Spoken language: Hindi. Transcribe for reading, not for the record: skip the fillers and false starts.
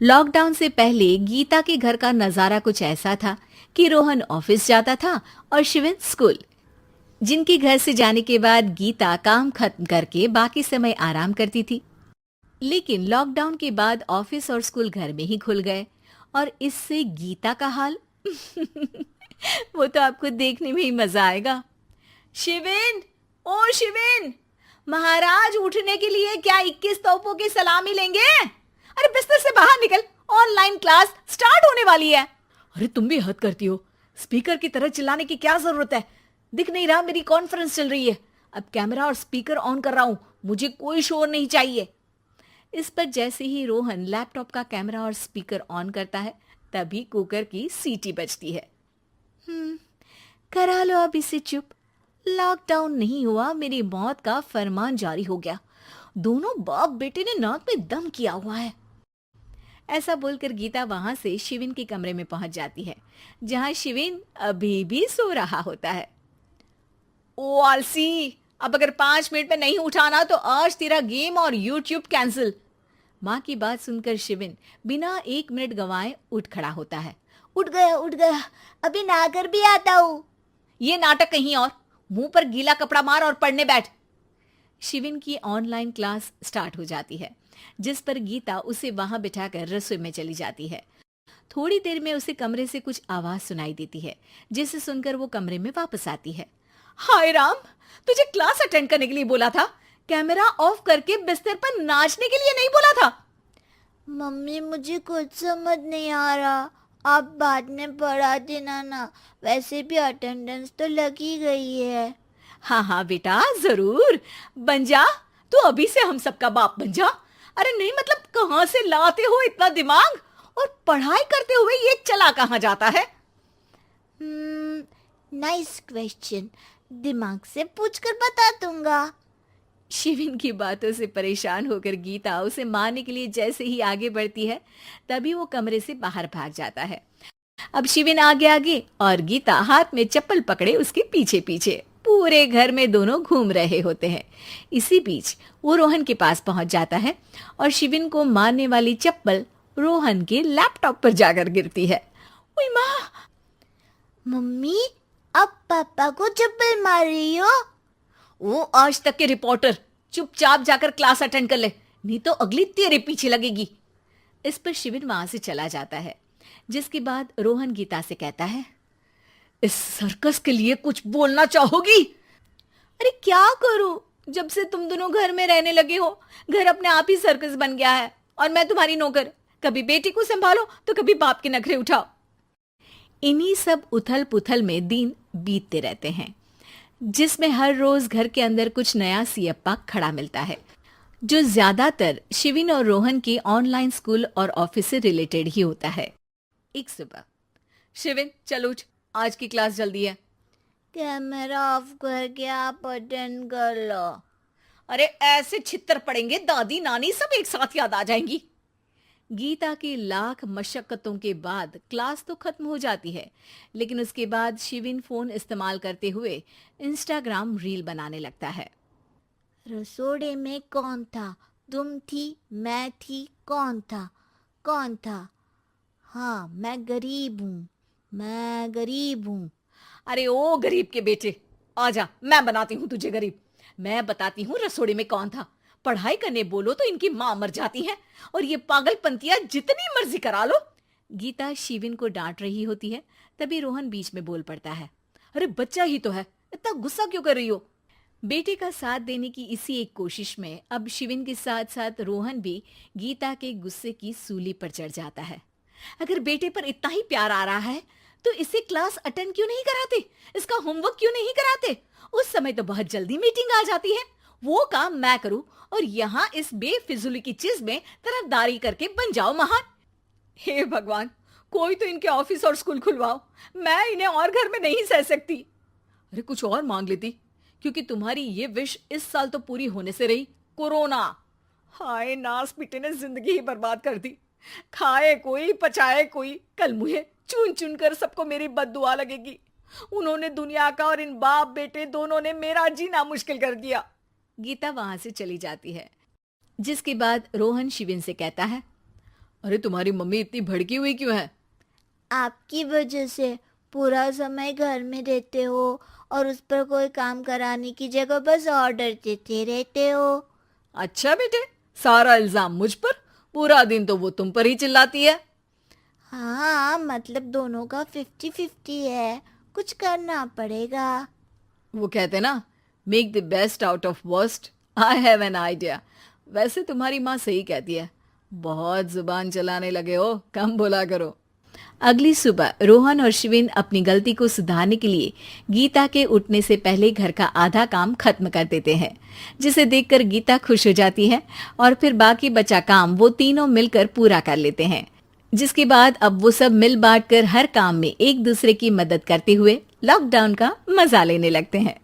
लॉकडाउन से पहले गीता के घर का नजारा कुछ ऐसा था कि रोहन ऑफिस जाता था और शिविन स्कूल। जिनके घर से जाने के बाद गीता काम खत्म करके बाकी समय आराम करती थी। लेकिन लॉकडाउन के बाद ऑफिस और स्कूल घर में ही खुल गए और इससे गीता का हाल वो तो आपको देखने में ही मजा आएगा। शिविन, ओ शिविन, महाराज उठने के लिए क्या 21 तोपों की सलामी लेंगे? अरे बिस्तर से बाहर निकल, ऑनलाइन क्लास स्टार्ट होने वाली है। अरे तुम भी हद करती हो, स्पीकर की तरह चिल्लाने की क्या जरूरत है? दिख नहीं रहा मेरी कॉन्फ्रेंस चल रही है। अब कैमरा और स्पीकर ऑन कर रहा हूं, मुझे कोई शोर नहीं चाहिए। इस पर जैसे ही रोहन लैपटॉप का कैमरा और स्पीकर ऑन करता है तभी कुकर की सीटी बजती है। करा लो अब इसे चुप। लॉकडाउन नहीं हुआ, मेरी मौत का फरमान जारी हो गया। दोनों बाप बेटे ने नाक में दम किया हुआ है। ऐसा बोलकर गीता वहां से शिविन के कमरे में पहुंच जाती है, जहां शिविन अभी भी सो रहा होता है। ओ आलसी, अब अगर 5 मिनट में नहीं उठाना तो आज तेरा गेम और यूट्यूब कैंसिल। माँ की बात सुनकर शिविन बिना 1 मिनट गंवाए उठ खड़ा होता है। उठ गया, अभी नहाकर भी आता हूँ। ये नाटक कहीं और, मुंह पर गीला कपड़ा मार और पढ़ने बैठ। शिविन की ऑनलाइन क्लास स्टार्ट हो जाती है, जिस पर गीता उसे वहां बिठाकर रसोई में चली जाती है। थोड़ी देर में उसे कमरे से कुछ आवाज सुनाई देती है, जिसे सुनकर वो कमरे में वापस आती है। हाय राम, तुझे क्लास अटेंड करने के लिए बोला था, कैमरा ऑफ करके बिस्तर पर नाचने के लिए नहीं बोला था। मम्मी मुझे कुछ समझ नहीं आ रहा, आप बाद में पढ़ा देना ना। वैसे भी अटेंडेंस तो लगी गई है। हाँ हाँ बेटा, जरूर बन जा। तू अभी से हम सबका बाप बन जा। अरे नहीं मतलब कहाँ से लाते हो इतना दिमाग, और पढ़ाई करते हुए ये चला कहाँ जाता है? नाइस क्वेश्चन, दिमाग से पूछकर बता दूंगा। शिविन की बातों से परेशान होकर गीता उसे मारने के लिए जैसे ही आगे बढ़ती है तभी वो कमरे से बाहर भाग जाता है। अब शिविन आगे आगे और गीता हाथ में चप्पल पकड़े उसके पीछे पीछे पूरे घर में दोनों घूम रहे होते हैं। इसी बीच वो रोहन के पास पहुंच जाता है और शिविन को मारने वाली चप्पल रोहन के लैपटॉप पर जाकर गिरती है। ओए माँ! मम्मी, अब पापा को चप्पल मार रही हो? वो आज तक के रिपोर्टर, चुपचाप जाकर क्लास अटेंड कर ले, नहीं तो अगली तेरे पीछे लगेगी। इस पर शिविन वहां से चला जाता है, जिसके बाद रोहन गीता से कहता है, इस सर्कस के लिए कुछ बोलना चाहोगी? अरे क्या करूं, जब से तुम दोनों घर में रहने लगे हो घर अपने आप ही सर्कस बन गया है और मैं तुम्हारी नौकर। कभी बेटी को संभालो तो कभी बाप के नखरे उठाओ। इन्हीं सब उथल पुथल में दिन बीतते रहते हैं, जिसमें हर रोज घर के अंदर कुछ नया सियप्पा खड़ा मिलता है, जो ज्यादातर शिविन और रोहन के ऑनलाइन स्कूल और ऑफिस से रिलेटेड ही होता है। एक सुबह, शिविन चलो उठ, आज की क्लास जल्दी है। कैमरा ऑफ करके आप अटेंड कर लो। अरे ऐसे छित्तर पड़ेंगे, दादी नानी सब एक साथ याद आ जाएंगी। गीता की लाख मशक्कतों के बाद क्लास तो खत्म हो जाती है, लेकिन उसके बाद शिविन फोन इस्तेमाल करते हुए इंस्टाग्राम रील बनाने लगता है। रसोड़े में कौन था? तुम थी, मैं थी, कौन था? कौन था? हाँ, मैं गरीब हूँ, मैं गरीब हूँ। अरे ओ गरीब के बेटे, आजा, मैं बनाती हूँ तुझे गरीब। मैं बताती हूँ रसोड़े में कौन था। पढ़ाई करने बोलो तो इनकी माँ मर जाती है, और ये पागलपंतियां जितनी मर्जी करा लो। गीता शिविन को डांट रही होती है, तभी रोहन बीच में बोल पड़ता है। अरे बच्चा ही तो है, इतना गुस्सा क्यों कर रही हो? बेटे का साथ देने की इसी एक कोशिश में अब शिविन के साथ साथ रोहन भी गीता के गुस्से की सूली पर चढ़ जाता है। अगर बेटे पर इतना ही प्यार आ रहा है तो इसे क्लास अटेंड क्यों नहीं कराते, इसका होमवर्क क्यों नहीं कराते? उस समय तो बहुत जल्दी मीटिंग आ जाती है, वो काम मैं करूं और यहाँ इस बेफिजुली की चीज में तरफदारी करके बन जाओ महान। हे भगवान, कोई तो इनके ऑफिस और स्कूल खुलवाओ, मैं इन्हें और घर में नहीं सह सकती। अरे कुछ और मांग लेती, क्योंकि तुम्हारी ये विश इस साल तो पूरी होने से रही, कोरोना। हाय नास पिटे ने जिंदगी ही बर्बाद कर दी। खाए कोई पचाए कोई, कल मुझे चुन चुन कर सबको मेरी बद्दुआ लगेगी। उन्होंने दुनिया का और इन बाप बेटे दोनों ने मेरा जीना मुश्किल कर दिया। गीता वहां से चली जाती है, जिसके बाद रोहन शिविन से कहता है, अरे तुम्हारी मम्मी इतनी भड़की हुई क्यों है? आपकी वजह से पूरा समय घर में रहते हो और उस पर कोई काम कराने की जगह बस ऑर्डर देते रहते हो। अच्छा बेटे, सारा इल्जाम मुझ पर, पूरा दिन तो वो तुम पर ही चिल्लाती है। हाँ, मतलब दोनों का 50-50 है, कुछ करना पड़ेगा। वो कहते ना, make the best out of worst. I have an idea. वैसे तुम्हारी माँ सही कहती है, बहुत जुबान चलाने लगे हो, कम बोला करो। अगली सुबह रोहन और शिविन अपनी गलती को सुधारने के लिए गीता के उठने से पहले घर का आधा काम खत्म कर देते हैं, जिसे देखकर गीता खुश हो जाती है और फिर बाकी बचा काम वो तीनों मिलकर पूरा कर लेते हैं। जिसके बाद अब वो सब मिल बांट कर हर काम में एक दूसरे की मदद करते हुए लॉकडाउन का मजा लेने लगते हैं।